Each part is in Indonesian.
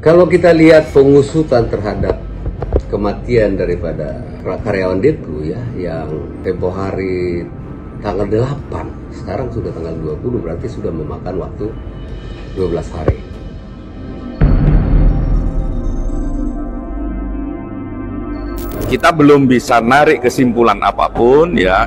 Kalau kita lihat pengusutan terhadap kematian daripada karyawan Detku ya, yang tempo hari tanggal 8, sekarang sudah tanggal 20, berarti sudah memakan waktu 12 hari. Kita belum bisa narik kesimpulan apapun ya.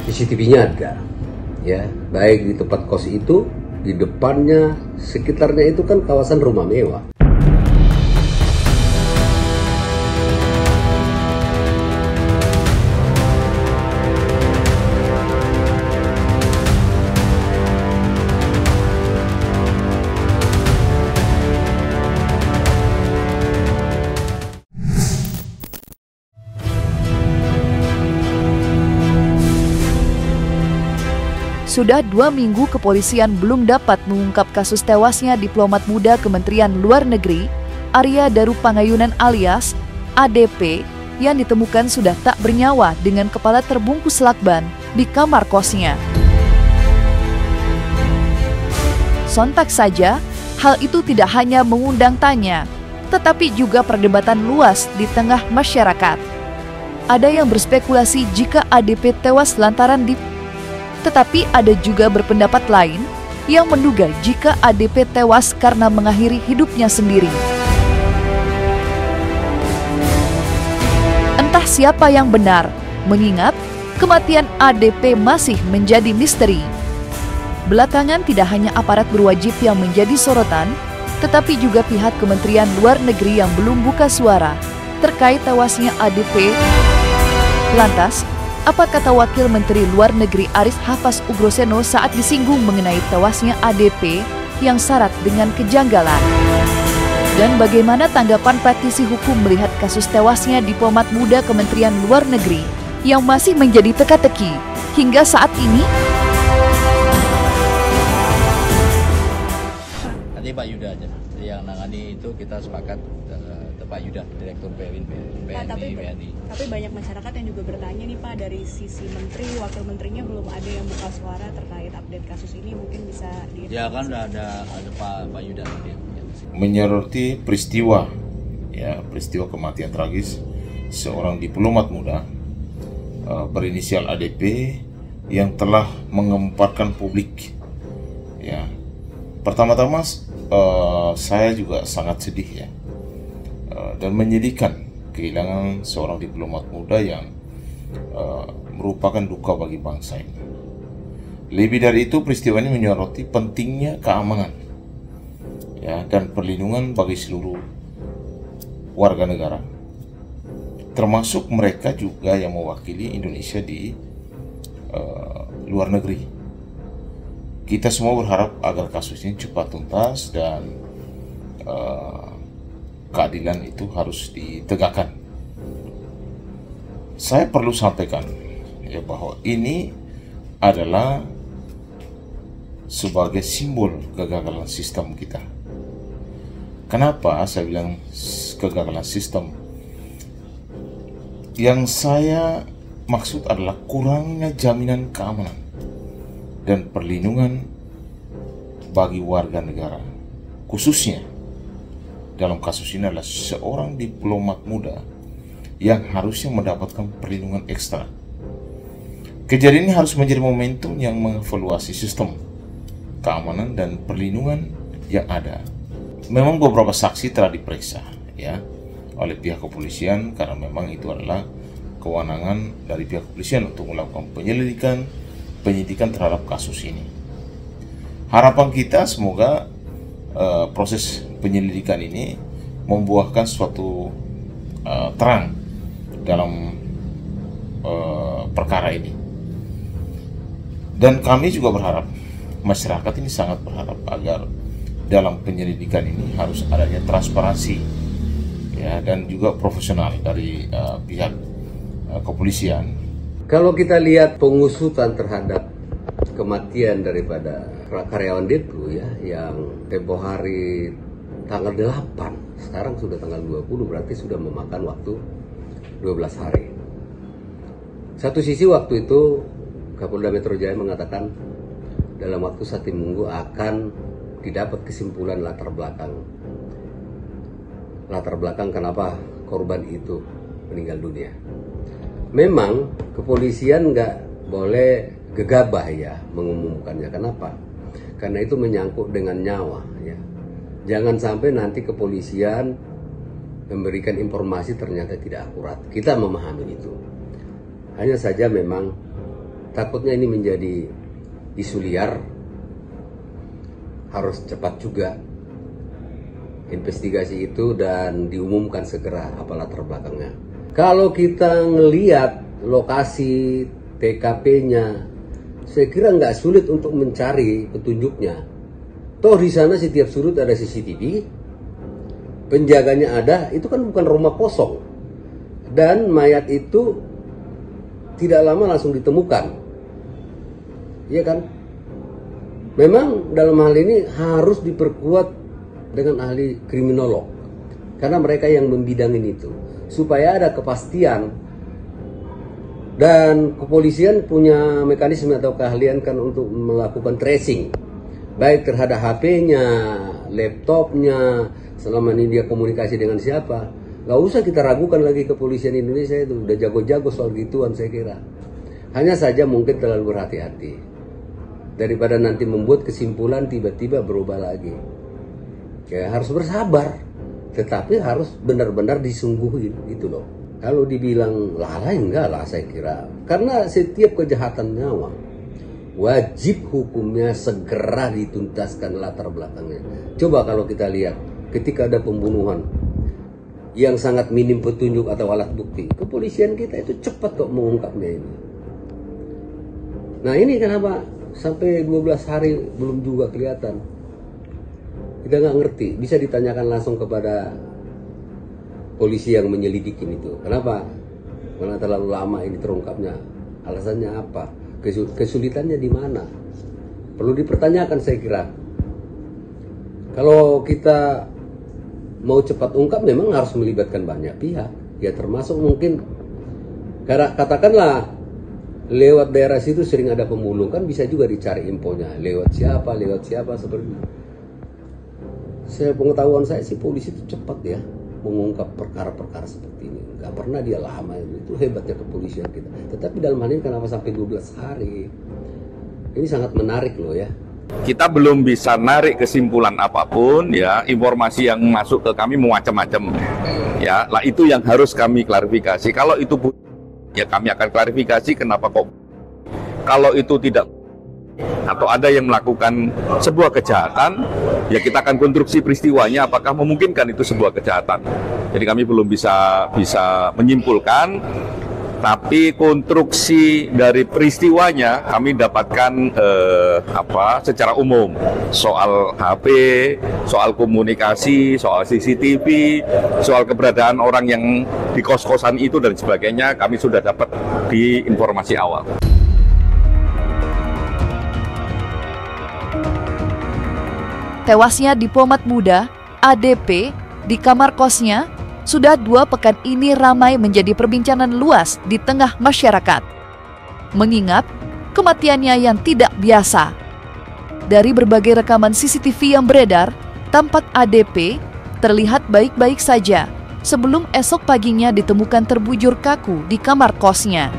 CCTV-nya ada, ya, baik di tempat kos itu, di depannya, sekitarnya itu kan kawasan rumah mewah. Sudah 2 minggu kepolisian belum dapat mengungkap kasus tewasnya diplomat muda Kementerian Luar Negeri, Arya Darupangayunan alias ADP, yang ditemukan sudah tak bernyawa dengan kepala terbungkus lakban di kamar kosnya. Sontak saja, hal itu tidak hanya mengundang tanya, tetapi juga perdebatan luas di tengah masyarakat. Ada yang berspekulasi jika ADP tewas lantaran tetapi ada juga berpendapat lain yang menduga jika ADP tewas karena mengakhiri hidupnya sendiri. Entah siapa yang benar, mengingat kematian ADP masih menjadi misteri. Belakangan tidak hanya aparat berwajib yang menjadi sorotan, tetapi juga pihak Kementerian Luar Negeri yang belum buka suara terkait tewasnya ADP. Lantas, apa kata Wakil Menteri Luar Negeri Aris Hafaz Ugroseno saat disinggung mengenai tewasnya ADP yang syarat dengan kejanggalan? Dan bagaimana tanggapan praktisi hukum melihat kasus tewasnya diplomat muda Kementerian Luar Negeri yang masih menjadi teka-teki hingga saat ini? Nanti Pak Yuda aja yang nangani itu, kita sepakat Pak Yuda, Direktur PNI. Tapi banyak masyarakat yang juga bertanya nih Pak, dari sisi Menteri, Wakil Menterinya belum ada yang buka suara terkait update kasus ini, mungkin bisa di... Ya kan ada Pak Yuda nanti. Menyoroti peristiwa kematian tragis seorang diplomat muda berinisial ADP yang telah mengemparkan publik. Ya, pertama-tama saya juga sangat sedih ya. Dan menyedihkan kehilangan seorang diplomat muda yang merupakan duka bagi bangsa ini. Lebih dari itu, peristiwa ini menyoroti pentingnya keamanan ya, dan perlindungan bagi seluruh warga negara, termasuk mereka juga yang mewakili Indonesia di luar negeri. Kita semua berharap agar kasus ini cepat tuntas dan keadilan itu harus ditegakkan. Saya perlu sampaikan ya bahwa ini adalah sebagai simbol kegagalan sistem kita. Kenapa saya bilang kegagalan sistem? Yang saya maksud adalah kurangnya jaminan keamanan dan perlindungan bagi warga negara, khususnya dalam kasus ini adalah seorang diplomat muda yang harusnya mendapatkan perlindungan ekstra. Kejadian ini harus menjadi momentum yang mengevaluasi sistem keamanan dan perlindungan yang ada. Memang beberapa saksi telah diperiksa ya oleh pihak kepolisian, karena memang itu adalah kewenangan dari pihak kepolisian untuk melakukan penyidikan terhadap kasus ini. Harapan kita semoga proses penyelidikan ini membuahkan suatu terang dalam perkara ini. Dan kami juga berharap, masyarakat ini sangat berharap agar dalam penyelidikan ini harus adanya transparansi ya, dan juga profesional dari pihak kepolisian. Kalau kita lihat pengusutan terhadap kematian daripada karyawan Detku ya, yang tempo hari tanggal 8, sekarang sudah tanggal 20, berarti sudah memakan waktu 12 hari. Satu sisi waktu itu Kapolda Metro Jaya mengatakan dalam waktu 1 minggu akan didapat kesimpulan latar belakang kenapa korban itu meninggal dunia. Memang kepolisian nggak boleh gegabah ya mengumumkannya. Kenapa? Karena itu menyangkut dengan nyawa ya. Jangan sampai nanti kepolisian memberikan informasi ternyata tidak akurat. Kita memahami itu. Hanya saja memang takutnya ini menjadi isu liar. Harus cepat juga investigasi itu dan diumumkan segera apa latar belakangnya. Kalau kita ngelihat lokasi TKP-nya, saya kira nggak sulit untuk mencari petunjuknya. Toh di sana setiap sudut ada CCTV, penjaganya ada, itu kan bukan rumah kosong. Dan mayat itu tidak lama langsung ditemukan. Iya kan? Memang dalam hal ini harus diperkuat dengan ahli kriminolog. Karena mereka yang membidangin itu. Supaya ada kepastian. Dan kepolisian punya mekanisme atau keahlian kan untuk melakukan tracing. Baik terhadap HP-nya, laptopnya, selama ini dia komunikasi dengan siapa. Gak usah kita ragukan lagi kepolisian Indonesia itu. Udah jago-jago soal gituan saya kira. Hanya saja mungkin terlalu berhati-hati. Daripada nanti membuat kesimpulan tiba-tiba berubah lagi. Ya harus bersabar. Tetapi harus benar-benar disungguhin gitu loh. Kalau dibilang lalai enggak lah saya kira. Karena setiap kejahatan nyawa wajib hukumnya segera dituntaskan latar belakangnya. Coba kalau kita lihat ketika ada pembunuhan yang sangat minim petunjuk atau alat bukti, kepolisian kita itu cepat kok mengungkapnya ini. Nah ini kenapa sampai 12 hari belum juga kelihatan. Kita nggak ngerti. Bisa ditanyakan langsung kepada polisi yang menyelidikin itu. Kenapa? Karena terlalu lama ini terungkapnya. Alasannya apa? Kesulitannya di mana? Perlu dipertanyakan saya kira. Kalau kita mau cepat ungkap memang harus melibatkan banyak pihak. Ya termasuk mungkin katakanlah lewat daerah situ sering ada pemulung, kan bisa juga dicari infonya lewat siapa seperti itu. Pengetahuan saya sih polisi itu cepat ya mengungkap perkara-perkara seperti ini. Gak pernah dia lama, itu hebatnya kepolisian kita. Tetapi dalam hal ini kenapa sampai 12 hari? Ini sangat menarik loh ya. Kita belum bisa narik kesimpulan apapun ya, informasi yang masuk ke kami macam-macam. Ya, lah itu yang harus kami klarifikasi. Kalau itu ya kami akan klarifikasi kenapa kok. Kalau itu tidak atau ada yang melakukan sebuah kejahatan, ya kita akan konstruksi peristiwanya apakah memungkinkan itu sebuah kejahatan. Jadi kami belum bisa menyimpulkan, tapi konstruksi dari peristiwanya kami dapatkan secara umum soal HP, soal komunikasi, soal CCTV, soal keberadaan orang yang di kos-kosan itu dan sebagainya kami sudah dapat di informasi awal. Tewasnya diplomat muda, ADP, di kamar kosnya, sudah 2 pekan ini ramai menjadi perbincangan luas di tengah masyarakat. Mengingat kematiannya yang tidak biasa. Dari berbagai rekaman CCTV yang beredar, tampak ADP terlihat baik-baik saja sebelum esok paginya ditemukan terbujur kaku di kamar kosnya.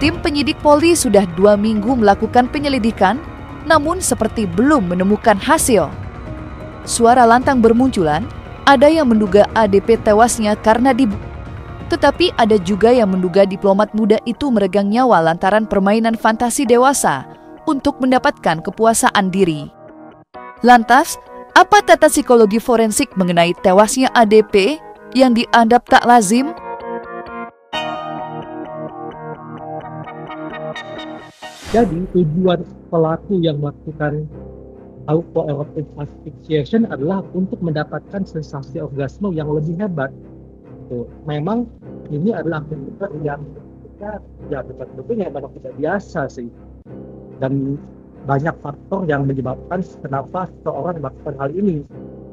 Tim penyidik Polri sudah 2 minggu melakukan penyelidikan, namun seperti belum menemukan hasil. Suara lantang bermunculan, ada yang menduga ADP tewasnya karena tetapi ada juga yang menduga diplomat muda itu meregang nyawa lantaran permainan fantasi dewasa untuk mendapatkan kepuasaan diri. Lantas, apa tata psikologi forensik mengenai tewasnya ADP yang dianggap tak lazim? Jadi tujuan pelaku yang melakukan autoerotic asphyxiation adalah untuk mendapatkan sensasi orgasme yang lebih hebat. Memang ini adalah aktivitas yang betul-betul memang tidak biasa sih. Dan banyak faktor yang menyebabkan kenapa seseorang melakukan hal ini.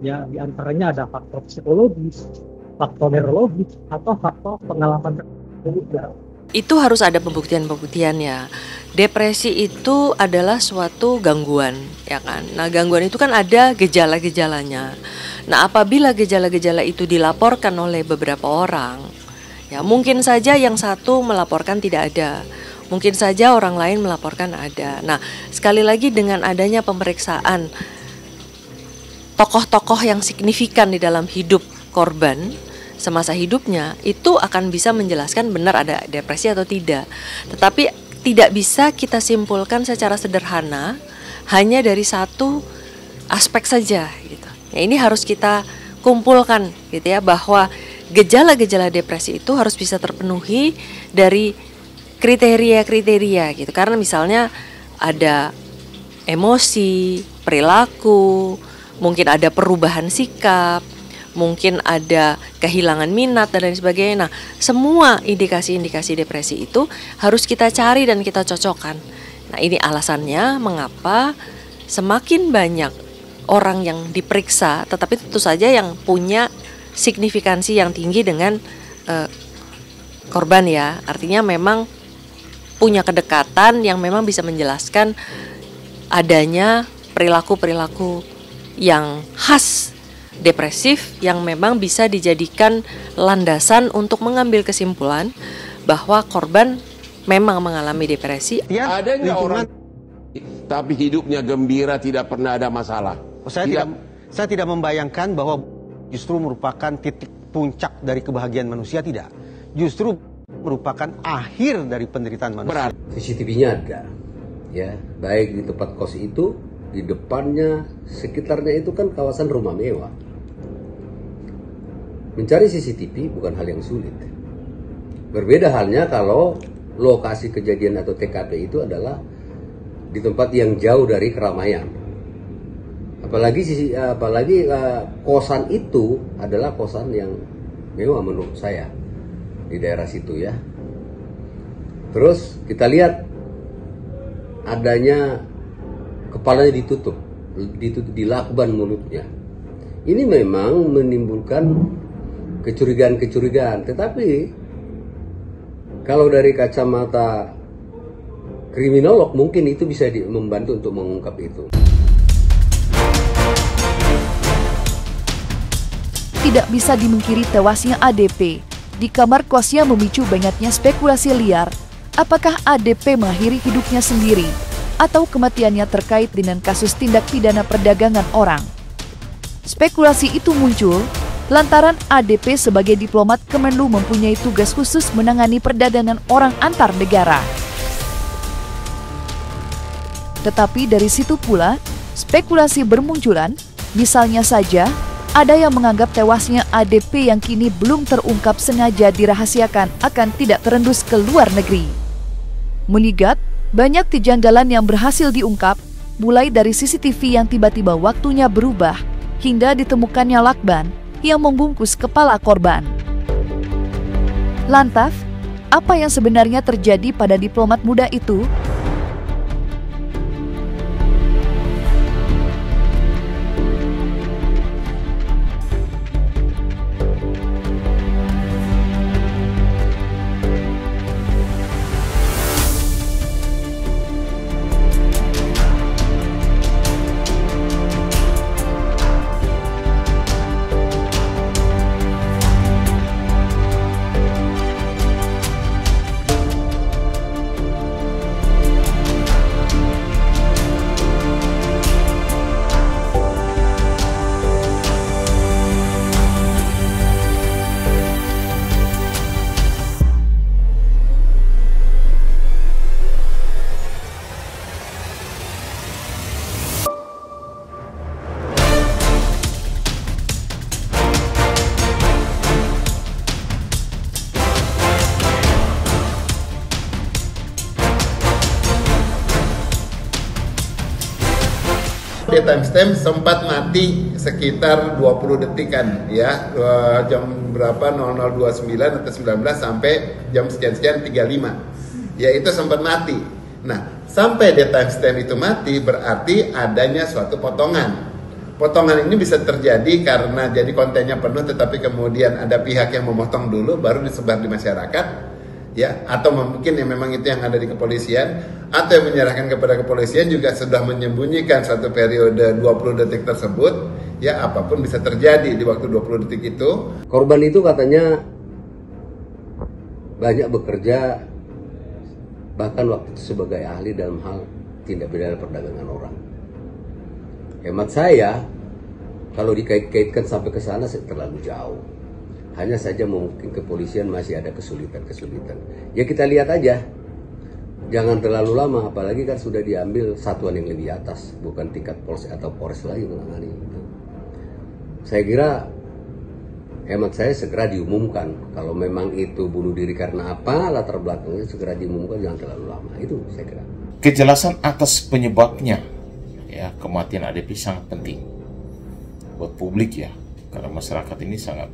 Ya, di antaranya ada faktor psikologis, faktor neurologis, atau faktor pengalaman juga. itu harus ada pembuktian-pembuktiannya. Depresi itu adalah suatu gangguan, ya kan? Nah, gangguan itu kan ada gejala-gejalanya. Nah, apabila gejala-gejala itu dilaporkan oleh beberapa orang, ya mungkin saja yang satu melaporkan tidak ada, mungkin saja orang lain melaporkan ada. Nah, sekali lagi dengan adanya pemeriksaan tokoh-tokoh yang signifikan di dalam hidup korban semasa hidupnya, itu akan bisa menjelaskan benar ada depresi atau tidak. Tetapi tidak bisa kita simpulkan secara sederhana hanya dari satu aspek saja gitu. Ya, ini harus kita kumpulkan gitu ya, bahwa gejala-gejala depresi itu harus bisa terpenuhi dari kriteria-kriteria gitu. Karena misalnya ada emosi, perilaku, mungkin ada perubahan sikap, mungkin ada kehilangan minat dan lain sebagainya. Nah, semua indikasi-indikasi depresi itu harus kita cari dan kita cocokkan. Nah, ini alasannya mengapa semakin banyak orang yang diperiksa, tetapi tentu saja yang punya signifikansi yang tinggi dengan korban ya. Artinya memang punya kedekatan yang memang bisa menjelaskan adanya perilaku-perilaku yang khas depresif yang memang bisa dijadikan landasan untuk mengambil kesimpulan bahwa korban memang mengalami depresi. Ada nggak orang tapi hidupnya gembira, tidak pernah ada masalah? Saya tidak membayangkan bahwa justru merupakan titik puncak dari kebahagiaan manusia, tidak. Justru merupakan akhir dari penderitaan manusia. CCTV-nya ada, ya, baik di tempat kos itu, di depannya, sekitarnya itu kan kawasan rumah mewah. Mencari CCTV bukan hal yang sulit. Berbeda halnya kalau lokasi kejadian atau TKP itu adalah di tempat yang jauh dari keramaian. Apalagi kosan itu adalah kosan yang mewah menurut saya di daerah situ ya. Terus kita lihat adanya kepalanya ditutup, dilakban mulutnya. Ini memang menimbulkan kecurigaan-kecurigaan. Tetapi kalau dari kacamata kriminolog mungkin itu bisa membantu untuk mengungkap itu. Tidak bisa dimungkiri tewasnya ADP. Di kamar kosnya memicu banyaknya spekulasi liar. Apakah ADP mengakhiri hidupnya sendiri atau kematiannya terkait dengan kasus tindak pidana perdagangan orang? Spekulasi itu muncul lantaran ADP sebagai diplomat Kemenlu mempunyai tugas khusus menangani perdagangan orang antar negara. Tetapi dari situ pula, spekulasi bermunculan, misalnya saja, ada yang menganggap tewasnya ADP yang kini belum terungkap sengaja dirahasiakan akan tidak terendus ke luar negeri. Menigat, banyak kejanggalan yang berhasil diungkap, mulai dari CCTV yang tiba-tiba waktunya berubah, hingga ditemukannya lakban yang membungkus kepala korban. Lantas, apa yang sebenarnya terjadi pada diplomat muda itu? Dia timestamp sempat mati sekitar 20 detikan ya, jam berapa 00.29 atau 19 sampai jam sekian-sekian 35 ya, itu sempat mati. Nah, sampai dia timestamp itu mati berarti adanya suatu potongan. Potongan ini bisa terjadi karena jadi kontennya penuh tetapi kemudian ada pihak yang memotong dulu baru disebar di masyarakat. ya, atau mungkin yang memang itu yang ada di kepolisian, atau yang menyerahkan kepada kepolisian juga sudah menyembunyikan satu periode 20 detik tersebut, ya apapun bisa terjadi di waktu 20 detik itu. Korban itu katanya banyak bekerja, bahkan waktu itu sebagai ahli dalam hal tindak pidana perdagangan orang. Hemat saya, kalau dikait-kaitkan sampai ke sana terlalu jauh. Hanya saja mungkin kepolisian masih ada kesulitan-kesulitan. Ya kita lihat aja. Jangan terlalu lama, apalagi kan sudah diambil satuan yang lebih atas, bukan tingkat polsek atau polres lagi menangani itu. Saya kira, hemat saya segera diumumkan. Kalau memang itu bunuh diri karena apa, latar belakangnya segera diumumkan, jangan terlalu lama. Itu saya kira. Kejelasan atas penyebabnya, ya, kematian ADP sangat penting buat publik, ya, karena masyarakat ini sangat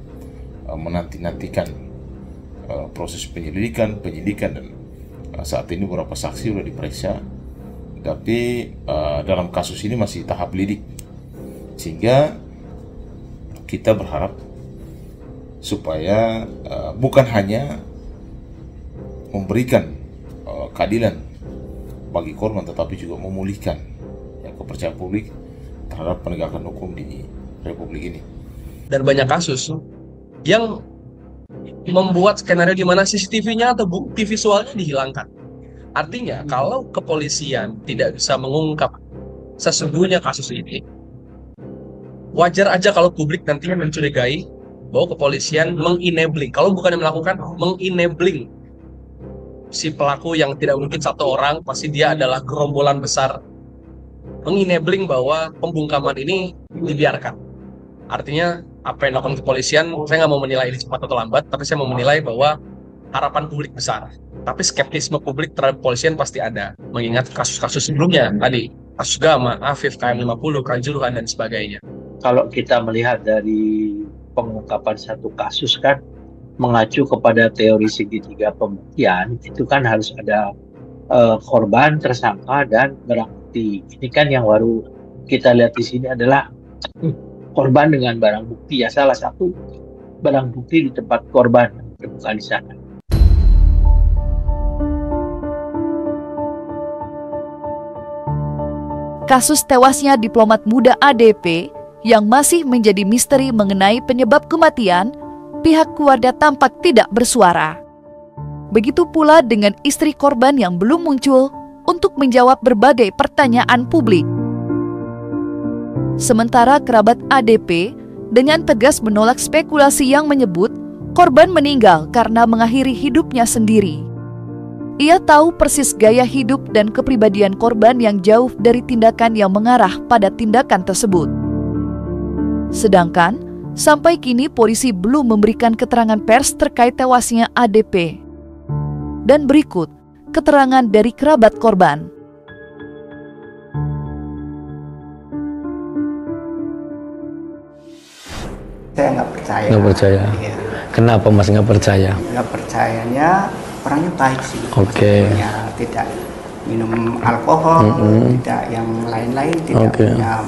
menanti-nantikan proses penyidikan dan saat ini beberapa saksi sudah diperiksa, tapi dalam kasus ini masih tahap lidik, sehingga kita berharap supaya bukan hanya memberikan keadilan bagi korban, tetapi juga memulihkan kepercayaan publik terhadap penegakan hukum di Republik ini. Dan banyak kasus yang membuat skenario di mana CCTV-nya atau bukti visualnya dihilangkan. Artinya, kalau kepolisian tidak bisa mengungkap sesungguhnya kasus ini, wajar aja kalau publik nantinya mencurigai bahwa kepolisian mengenabling, kalau bukan yang melakukan, mengenabling si pelaku yang tidak mungkin satu orang, pasti dia adalah gerombolan besar, mengenabling bahwa pembungkaman ini dibiarkan. Artinya apa yang dilakukan kepolisian, saya nggak mau menilai ini cepat atau lambat, tapi saya mau menilai bahwa harapan publik besar. Tapi skeptisme publik terhadap kepolisian pasti ada, mengingat kasus-kasus sebelumnya tadi, kasus Gama, Afif, KM50, Kanjuruhan, dan sebagainya. Kalau kita melihat dari pengungkapan satu kasus kan, mengacu kepada teori segitiga pembuktian, itu kan harus ada korban, tersangka, dan barang bukti. Ini kan yang baru kita lihat di sini adalah korban dengan barang bukti, ya, salah satu barang bukti di tempat korban bukan di sana. Kasus tewasnya diplomat muda ADP yang masih menjadi misteri mengenai penyebab kematian, pihak keluarga tampak tidak bersuara. Begitu pula dengan istri korban yang belum muncul untuk menjawab berbagai pertanyaan publik. Sementara kerabat ADP dengan tegas menolak spekulasi yang menyebut korban meninggal karena mengakhiri hidupnya sendiri. Ia tahu persis gaya hidup dan kepribadian korban yang jauh dari tindakan yang mengarah pada tindakan tersebut. Sedangkan, sampai kini polisi belum memberikan keterangan pers terkait tewasnya ADP. Dan berikut keterangan dari kerabat korban. Saya nggak percaya. Nggak percaya? Iya. Kenapa Mas nggak percaya? Nggak percayanya, orangnya baik sih. Oke. Tidak minum alkohol, tidak yang lain-lain, tidak punya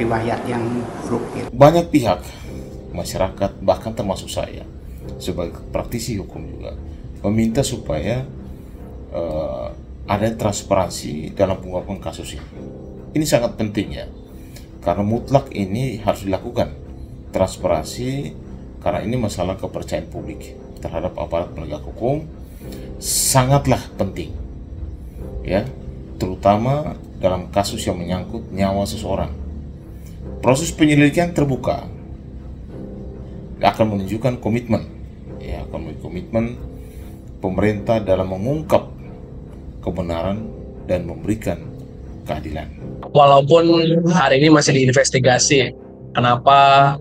riwayat yang buruk. Gitu. Banyak pihak, masyarakat, bahkan termasuk saya, sebagai praktisi hukum juga, meminta supaya ada transparansi dalam pengungkapan kasus ini. Ini sangat penting, ya, karena mutlak ini harus dilakukan. Transparansi, karena ini masalah kepercayaan publik terhadap aparat penegak hukum sangatlah penting, ya, terutama dalam kasus yang menyangkut nyawa seseorang. Proses penyelidikan terbuka akan menunjukkan komitmen, ya, komitmen pemerintah dalam mengungkap kebenaran dan memberikan keadilan. Walaupun hari ini masih diinvestigasi kenapa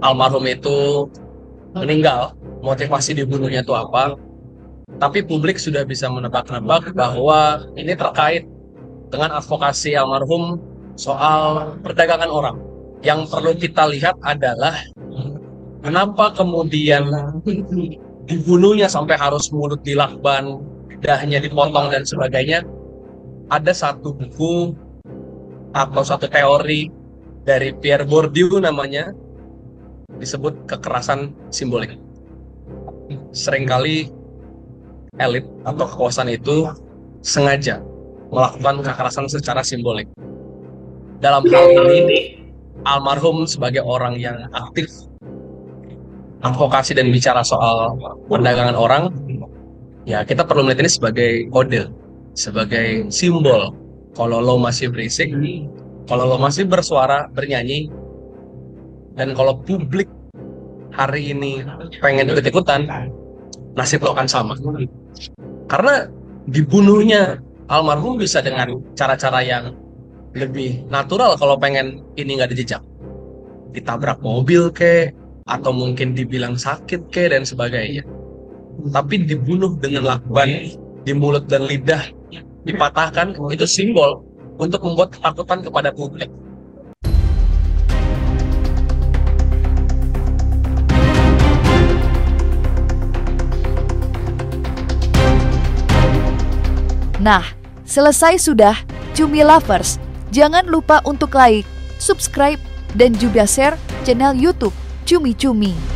almarhum itu meninggal, motivasi dibunuhnya itu apa, tapi publik sudah bisa menebak-nebak bahwa ini terkait dengan advokasi almarhum soal perdagangan orang. Yang perlu kita lihat adalah kenapa kemudian dibunuhnya sampai harus mulut dilakban, lidahnya dipotong dan sebagainya. Ada satu buku atau satu teori dari Pierre Bourdieu namanya, disebut kekerasan simbolik. Seringkali elit atau kekuasaan itu sengaja melakukan kekerasan secara simbolik. Dalam hal ini, almarhum sebagai orang yang aktif advokasi dan bicara soal perdagangan orang, ya kita perlu melihat ini sebagai kode, sebagai simbol. Kalau lo masih berisik, kalau lo masih bersuara, bernyanyi, dan kalau publik hari ini pengen ikut-ikutan, nasib lo akan sama. Karena dibunuhnya almarhum bisa dengan cara-cara yang lebih natural kalau pengen ini nggak dijejak. Ditabrak mobil kek, atau mungkin dibilang sakit kek, dan sebagainya. Tapi dibunuh dengan lakban di mulut dan lidah, dipatahkan, itu simbol untuk membuat ketakutan kepada publik. Nah, selesai sudah Cumi Lovers. Jangan lupa untuk like, subscribe, dan juga share channel YouTube Cumi Cumi.